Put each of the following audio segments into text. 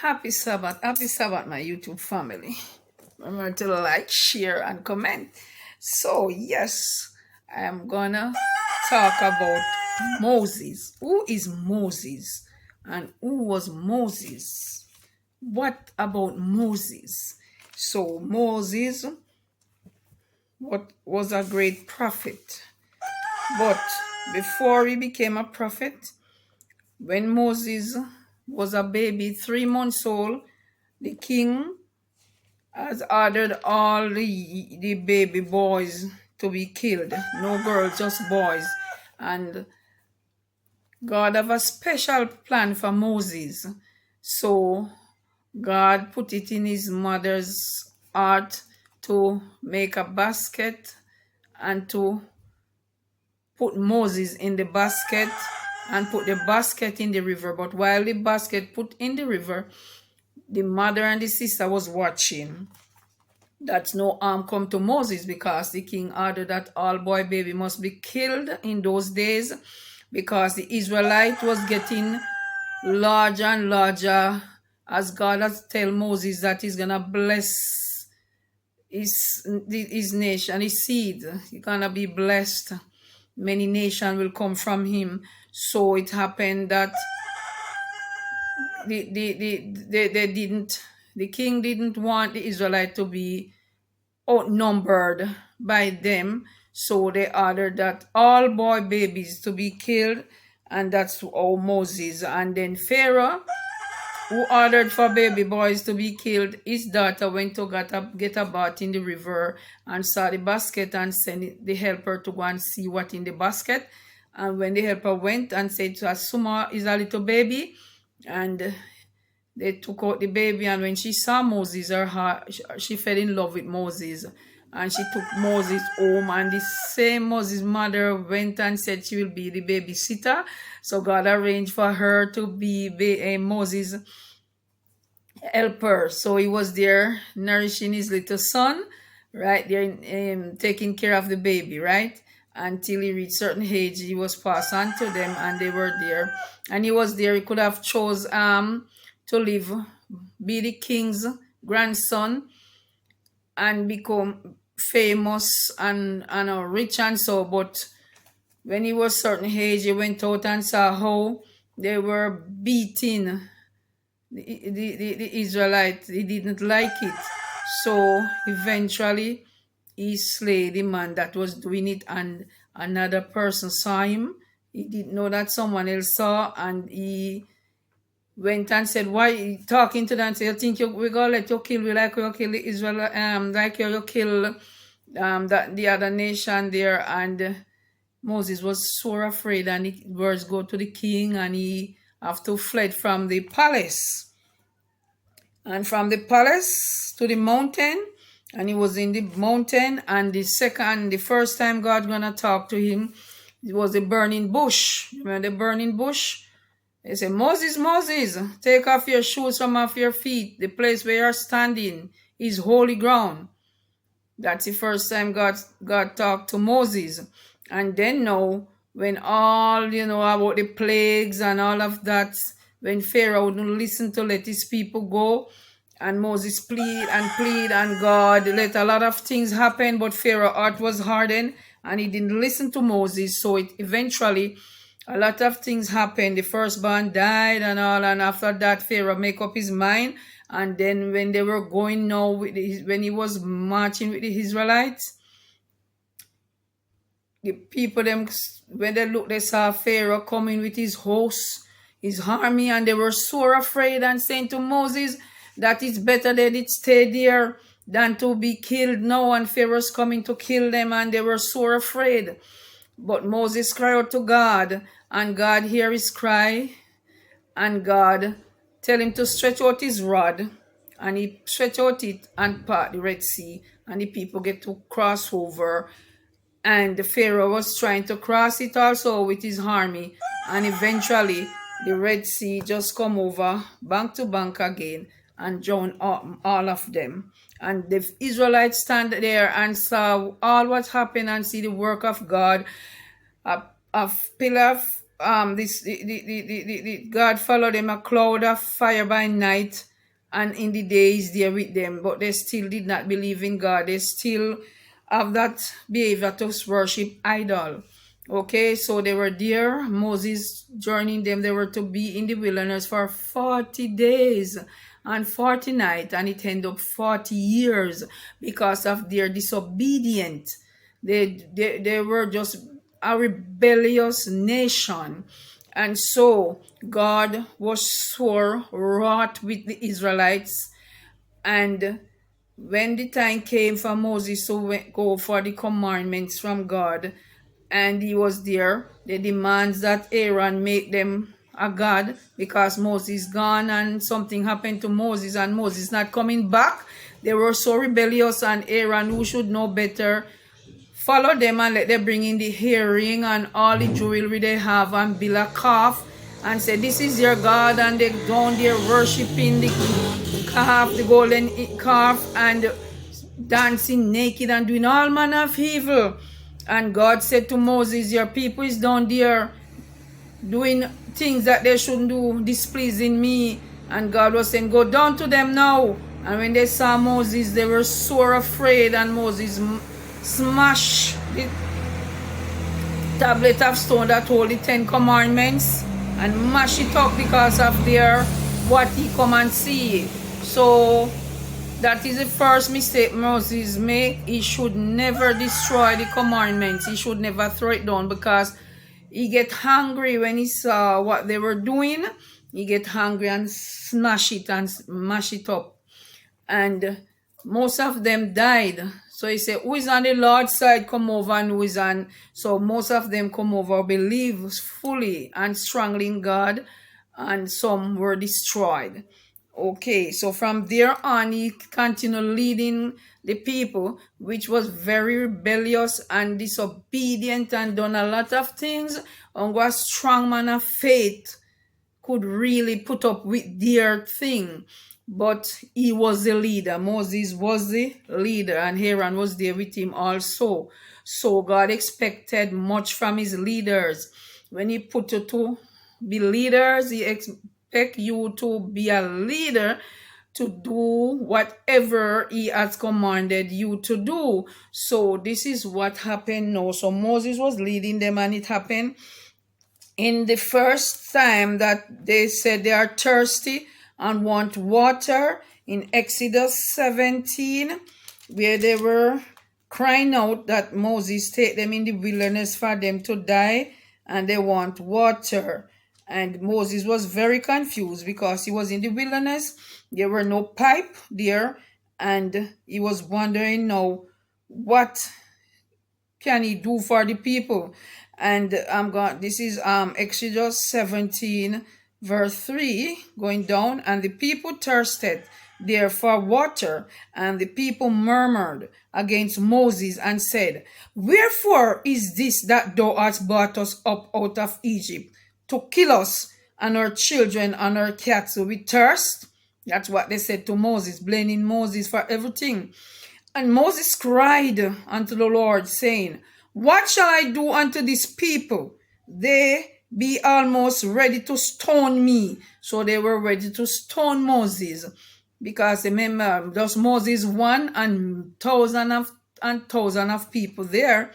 Happy Sabbath, my YouTube family. Remember to like, share, and comment. So, yes, I am gonna talk about Moses. Who is Moses? And who was Moses? What about Moses? So, Moses was a great prophet. But before he became a prophet, when Moses was a baby, 3 months old, the king has ordered all the baby boys to be killed. No girls, just boys. And God have a special plan for Moses. So God put it in his mother's heart to make a basket and to put Moses in the basket and put the basket in the river. But while the basket put in the river, the mother and the sister was watching that no harm come to Moses, because the king ordered that all boy baby must be killed in those days, because the Israelite was getting larger and larger, as God has tell Moses that he's gonna bless his nation, his seed. He's gonna be blessed. Many nations will come from him. So it happened that the king didn't want the Israelite to be outnumbered by them, so they ordered that all boy babies to be killed, and that's how Moses. And then Pharaoh, who ordered for baby boys to be killed, his daughter went to get a bath in the river and saw the basket and sent the helper to go and see what in the basket. And when the helper went and said to Asuma is a little baby, and they took out the baby, and when she saw Moses, she fell in love with Moses, and she took Moses home. And the same Moses' mother went and said she will be the babysitter. So God arranged for her to be Moses' helper. So he was there nourishing his little son, right there, taking care of the baby, right? Until he reached certain age, he was passed on to them, and they were there. And he was there. He could have chose to live, be the king's grandson, and become famous and rich and so. But when he was certain age, he went out and saw how they were beating the Israelites. He didn't like it. So eventually he slayed the man that was doing it, and another person saw him. He didn't know that someone else saw, and he went and said, why talking to them, say, you think we're gonna let you kill, we like you kill Israel, like you kill the other nation there. And Moses was so afraid, and the words go to the king, and he have to fled from the palace. And from the palace to the mountain, and he was in the mountain, and the first time God gonna talk to him, it was a burning bush. Remember the burning bush? They said, Moses, Moses, take off your shoes from off your feet. The place where you're standing is holy ground. That's the first time God talked to Moses. And then now, when all, about the plagues and all of that, when Pharaoh wouldn't listen to let his people go, and Moses plead, and God let a lot of things happen, but Pharaoh's heart was hardened, and he didn't listen to Moses. So eventually, a lot of things happened. The firstborn died and all, and after that, Pharaoh make up his mind. And then when they were going now, when he was marching with the Israelites, the people, when they looked, they saw Pharaoh coming with his hosts, his army, and they were so afraid, and saying to Moses that it's better they did stay there than to be killed now, and Pharaoh's coming to kill them, and they were so afraid. But Moses cried out to God, and God heard his cry, and God tell him to stretch out his rod, and he stretched out it and part the Red Sea, and the people get to cross over. And the Pharaoh was trying to cross it also with his army, and eventually the Red Sea just come over bank to bank again and drown all of them. And the Israelites stand there and saw all what happened, and see the work of God. A pillar God followed them a cloud of fire by night, and in the day is there with them, but they still did not believe in God. They still have that behavior to worship idol. Okay, so they were there, Moses joining them. They were to be in the wilderness for 40 days and 40 nights, and it ended up 40 years because of their disobedience. They were just a rebellious nation. And so God was so wroth with the Israelites. And when the time came for Moses to go for the commandments from God, and he was there, they demands that Aaron make them a god, because Moses gone and something happened to Moses and Moses not coming back. They were so rebellious, and Aaron, who should know better, follow them and let them bring in the earring and all the jewelry they have and build a calf and say, this is your God, and they down there worshiping the calf, the golden calf, and dancing naked and doing all manner of evil. And God said to Moses, your people is down there doing things that they shouldn't do, displeasing me. And God was saying, go down to them now. And when they saw Moses, they were so afraid, and Moses smashed the tablet of stone that hold the 10 commandments and mash it up because of their what he come and see. So that is the first mistake Moses made. He should never destroy the commandments. He should never throw it down, because he get hungry when he saw what they were doing. He get hungry and smash it and mash it up. And most of them died. So he said, who is on the Lord's side, come over, and who is on. So most of them come over, believe fully and strongly in God, and some were destroyed. Okay, so from there on, he continued leading the people, which was very rebellious and disobedient and done a lot of things, and was a strong man of faith, could really put up with their thing. But he was the leader. Moses was the leader, and Aaron was there with him also. So God expected much from his leaders. When he put you to be leaders, he expect you to be a leader, to do whatever he has commanded you to do. So this is what happened now. So Moses was leading them, and it happened in the first time that they said they are thirsty and want water, in Exodus 17, where they were crying out that Moses take them in the wilderness for them to die, and they want water. And Moses was very confused, because he was in the wilderness. There were no pipe there, and he was wondering now, what can he do for the people? And this is Exodus 17 verse 3 going down. And the people thirsted there for water, and the people murmured against Moses and said, wherefore is this that thou hast brought us up out of Egypt, to kill us and our children and our cattle with thirst? That's what they said to Moses, blaming Moses for everything. And Moses cried unto the Lord, saying, what shall I do unto these people? They be almost ready to stone me. So they were ready to stone Moses, because remember, just Moses one and thousand of people there.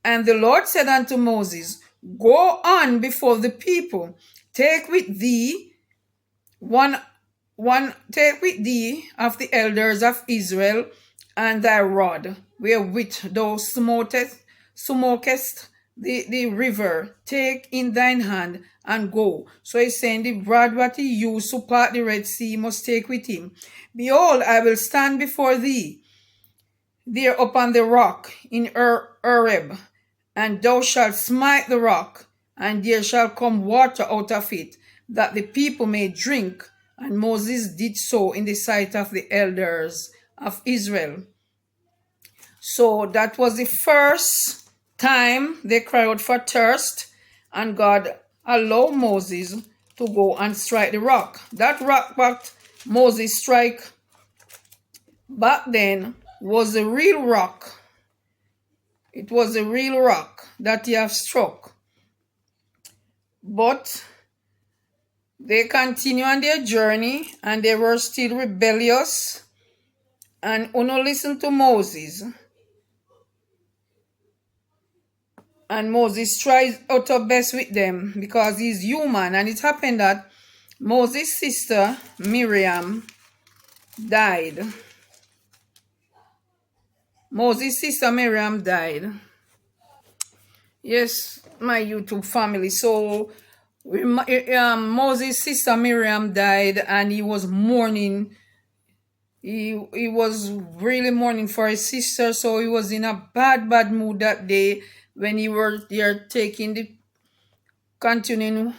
And the Lord said unto Moses, go on before the people, take with thee take with thee of the elders of Israel, and thy rod, wherewith thou smokest the river, take in thine hand, and go. So he's saying the rod what he used to part the Red Sea, must take with him. Behold, I will stand before thee there upon the rock in Horeb, and thou shalt smite the rock, and there shall come water out of it, that the people may drink. And Moses did so in the sight of the elders of Israel. So that was the first time they cried out for thirst, and God allowed Moses to go and strike the rock. That rock that Moses strike back then was a real rock. It was a real rock that he have struck. But they continue on their journey and they were still rebellious. And Uno listened to Moses. And Moses tries out her best with them because he's human. And it happened that Moses' sister Miriam died. Moses' sister Miriam died. Yes, my YouTube family. So Moses' sister Miriam died and he was mourning. He was really mourning for his sister, so he was in a bad mood that day when he were there continuing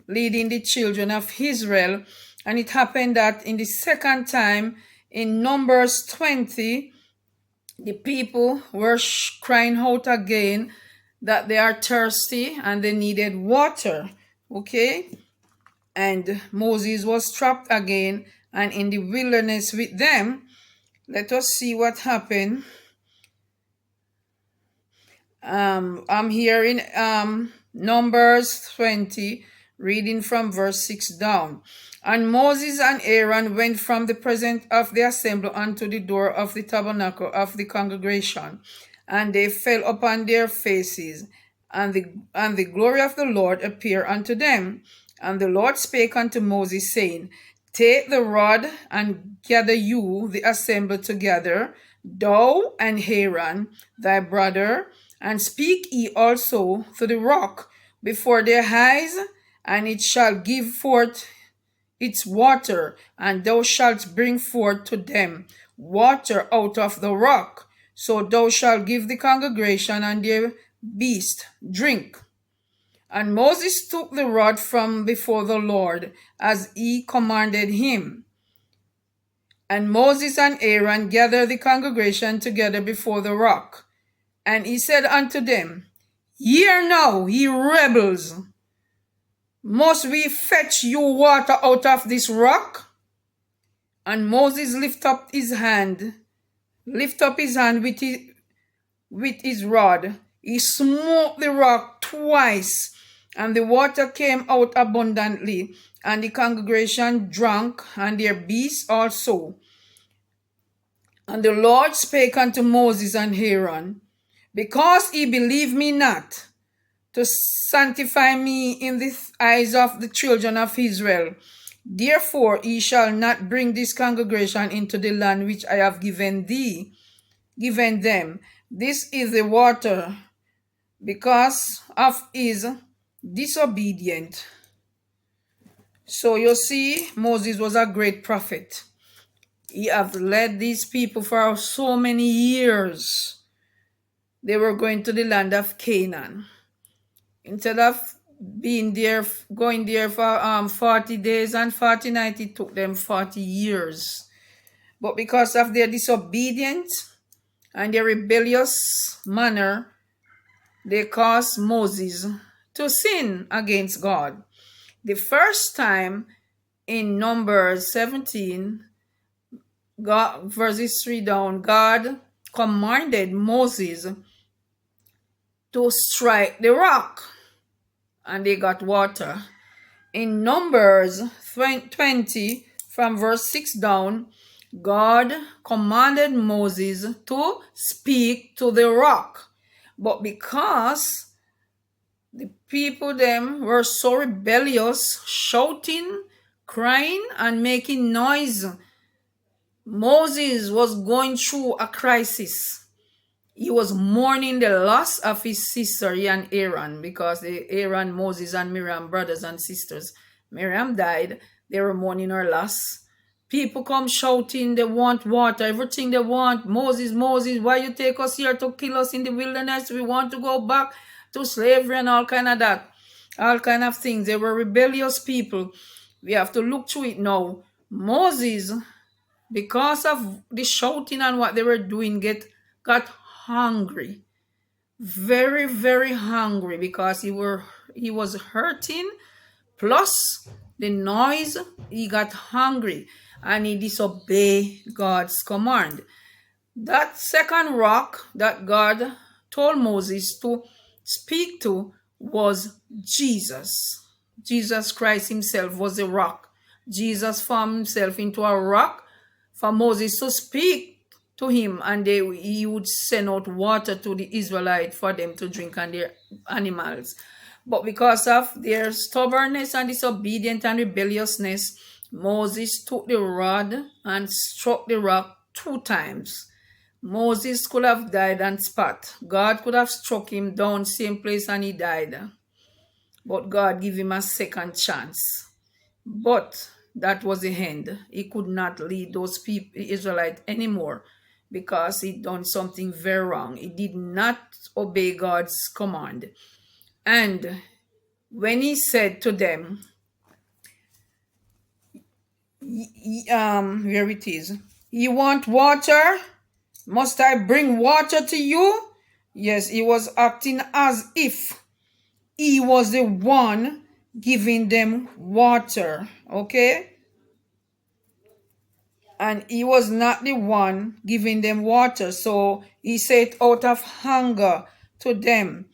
leading the children of Israel. And it happened that in the second time, in Numbers 20, the people were crying out again that they are thirsty and they needed water. Okay? And Moses was trapped again and in the wilderness with them. Let us see what happened. I'm here in Numbers 20, reading from verse 6 down. And Moses and Aaron went from the presence of the assembly unto the door of the tabernacle of the congregation, and they fell upon their faces, and the glory of the Lord appeared unto them. And the Lord spake unto Moses, saying, Take the rod and gather you the assembly together, thou and Aaron thy brother, and speak ye also to the rock before their eyes, and it shall give forth its water, and thou shalt bring forth to them water out of the rock. So thou shalt give the congregation and their beast drink. And Moses took the rod from before the Lord, as he commanded him. And Moses and Aaron gathered the congregation together before the rock. And he said unto them, Hear now, ye rebels, must we fetch you water out of this rock? And Moses lift up his hand with his rod. He smote the rock twice, and the water came out abundantly, and the congregation drank, and their beasts also. And the Lord spake unto Moses and Aaron, Because ye believe me not, to sanctify me in the eyes of the children of Israel, therefore ye shall not bring this congregation into the land which I have given them. This is the water, because of his disobedient. So you see, Moses was a great prophet. He have led these people for so many years. They were going to the land of Canaan. Instead of going there for 40 days and 40 nights, it took them 40 years. But because of their disobedience and their rebellious manner, they caused Moses to sin against God. The first time in Numbers 17, God, verses 3 down, God commanded Moses to strike the rock, and they got water. In Numbers 20, from verse 6 down, God commanded Moses to speak to the rock. But because the people them were so rebellious, shouting, crying, and making noise, Moses was going through a crisis. He was mourning the loss of his sister, he and Aaron, because Aaron, Moses, and Miriam, brothers and sisters. Miriam died. They were mourning her loss. People come shouting, they want water, everything they want. Moses, Moses, why you take us here to kill us in the wilderness? We want to go back to slavery and all kind of that. All kind of things. They were rebellious people. We have to look through it now. Moses, because of the shouting and what they were doing, got hungry. Very, very hungry, because he was hurting. Plus the noise, he got hungry and he disobeyed God's command. That second rock that God told Moses to speak to was Jesus. Jesus Christ himself was a rock. Jesus formed himself into a rock for Moses to speak to him, and he would send out water to the Israelites for them to drink and their animals. But because of their stubbornness and disobedience and rebelliousness, Moses took the rod and struck the rock 2 times. Moses could have died on spot. God could have struck him down same place and he died. But God gave him a second chance. But that was the end. He could not lead those people, Israelites, anymore, because he done something very wrong. He did not obey God's command. And when he said to them, where it is, you want water? Must I bring water to you? Yes, he was acting as if he was the one giving them water, okay? And he was not the one giving them water. So he said out of hunger to them.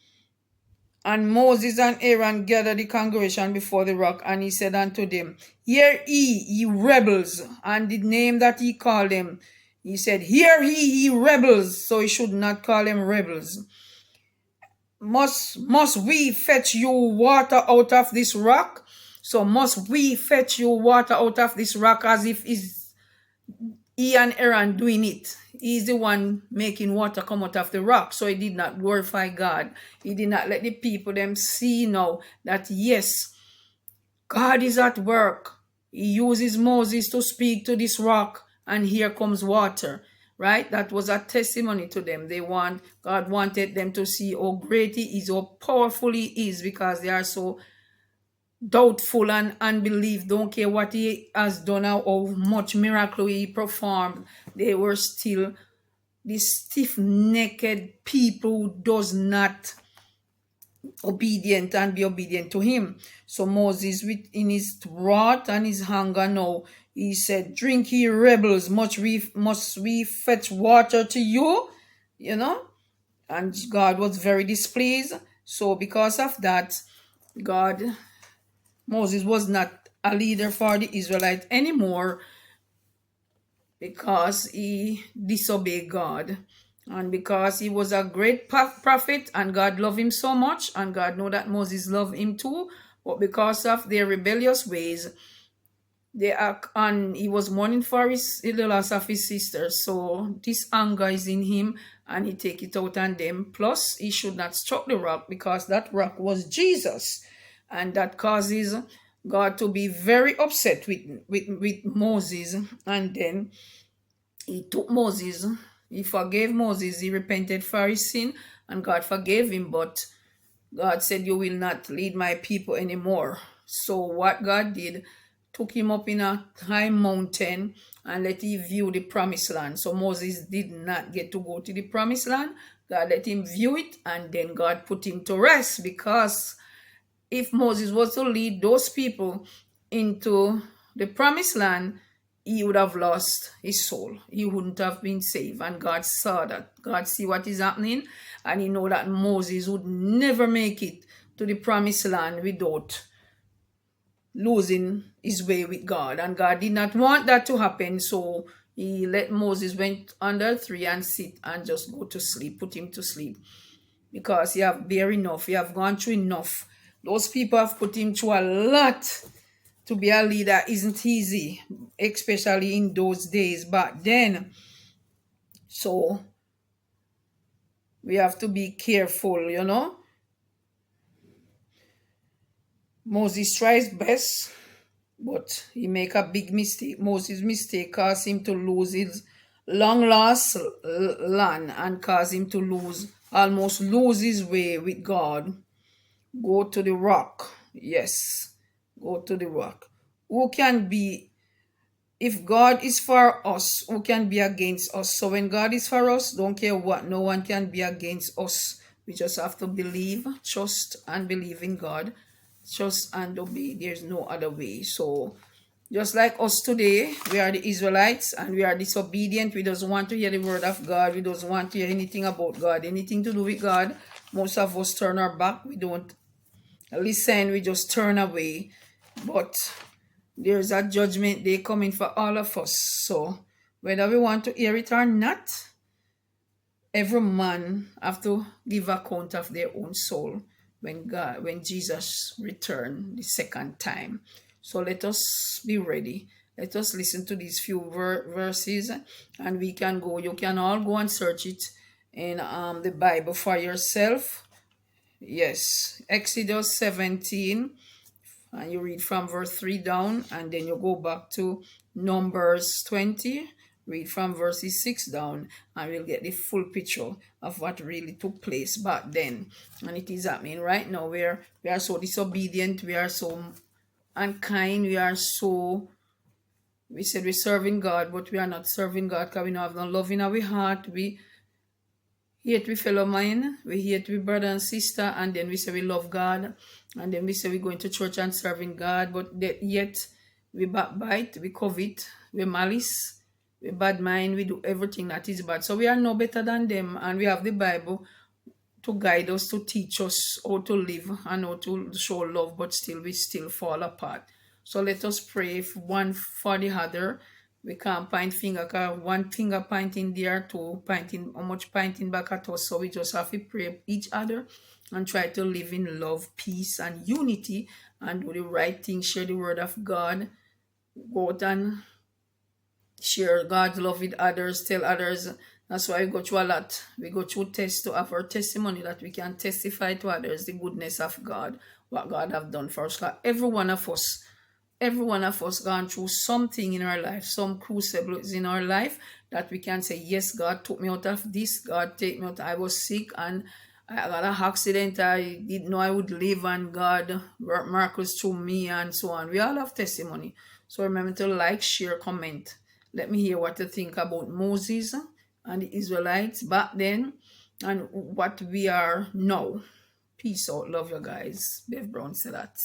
And Moses and Aaron gathered the congregation before the rock, and he said unto them, Hear ye rebels, and the name that he called them. He said, Hear ye rebels, so he should not call them rebels. Must we fetch you water out of this rock? So must we fetch you water out of this rock, as if he and Aaron doing it. He's the one making water come out of the rock. So he did not glorify God. He did not let the people them see now that yes, God is at work. He uses Moses to speak to this rock, and here comes water. Right? That was a testimony to them. God wanted them to see how great he is, how powerful he is, because they are so doubtful and unbelief. Don't care what he has done or how much miracle he performed. They were still the stiff-necked people who does not obedient and be obedient to him. So Moses, in his wrath and his hunger now, he said, Drink ye rebels, must we fetch water to you? You know? And God was very displeased. So because of that, Moses was not a leader for the Israelites anymore, because he disobeyed God. And because he was a great prophet and God loved him so much, and God knew that Moses loved him too, but because of their rebellious ways, and he was mourning for the loss of his sister. So this anger is in him, and he take it out on them. Plus, he should not struck the rock, because that rock was Jesus, and that causes God to be very upset with Moses. And then he took Moses. He forgave Moses. He repented for his sin, and God forgave him. But God said, you will not lead my people anymore. So what God did, took him up in a high mountain and let him view the promised land. So Moses did not get to go to the promised land. God let him view it, and then God put him to rest, because if Moses was to lead those people into the promised land, he would have lost his soul. He wouldn't have been saved. And God saw that. God see what is happening, and he know that Moses would never make it to the promised land without losing his way with God. And God did not want that to happen. So he let Moses went under a tree and sit and just go to sleep, put him to sleep. Because he have bear enough. He have gone through enough. Those people have put him through a lot. To be a leader isn't easy, especially in those days back then. So we have to be careful, you know. Moses tries best, but he make a big mistake. Moses' mistake caused him to lose his long lost land, and caused him to almost lose his way with God. Go to the rock. Yes, go to the rock. Who can be, if God is for us, who can be against us? So when God is for us, don't care what, no one can be against us. We just have to believe, trust, and believe in God. Trust and obey. There's no other way. So just like us today, we are the Israelites, and we are disobedient. We don't want to hear the word of God. We don't want to hear anything about God, anything to do with God. Most of us turn our back. We don't listen, we just turn away. But there's a judgment day coming for all of us. So whether we want to hear it or not, every man have to give account of their own soul when Jesus return the second time. So let us be ready. Let us listen to these few verses, and we can go. You can all go and search it in the Bible for yourself. Yes, Exodus 17, and you read from verse 3 down, and then you go back to Numbers 20, read from verses 6 down, and we'll get the full picture of what really took place back then. And it is happening right now, where we are so disobedient, we are so unkind, we said we're serving God, but we are not serving God because we don't have no love in our heart. We hate we fellow man, we hate we brother and sister, and then we say we love God, and then we say we're going to church and serving God, but yet we backbite, we covet, we malice, we bad mind, we do everything that is bad. So we are no better than them, and we have the Bible to guide us, to teach us how to live and how to show love, but still we still fall apart. So let us pray one for the other. We can't point finger, because one finger pointing there, two pointing, how much pointing back at us. So we just have to pray each other and try to live in love, peace, and unity, and do the right thing, share the word of God, go out and share God's love with others, tell others. That's why we go through a lot. We go through tests to have our testimony, that we can testify to others the goodness of God, what God have done for us. Because every one of us gone through something in our life, some crucibles in our life, that we can say, yes, God took me out of this, God take me out. I was sick and I got an accident, I didn't know I would live, and God worked miracles through me, and so on. We all have testimony. So remember to like, share, comment. Let me hear what you think about Moses and the Israelites back then, and what we are now. Peace out. Love you guys. Bev Brown said that.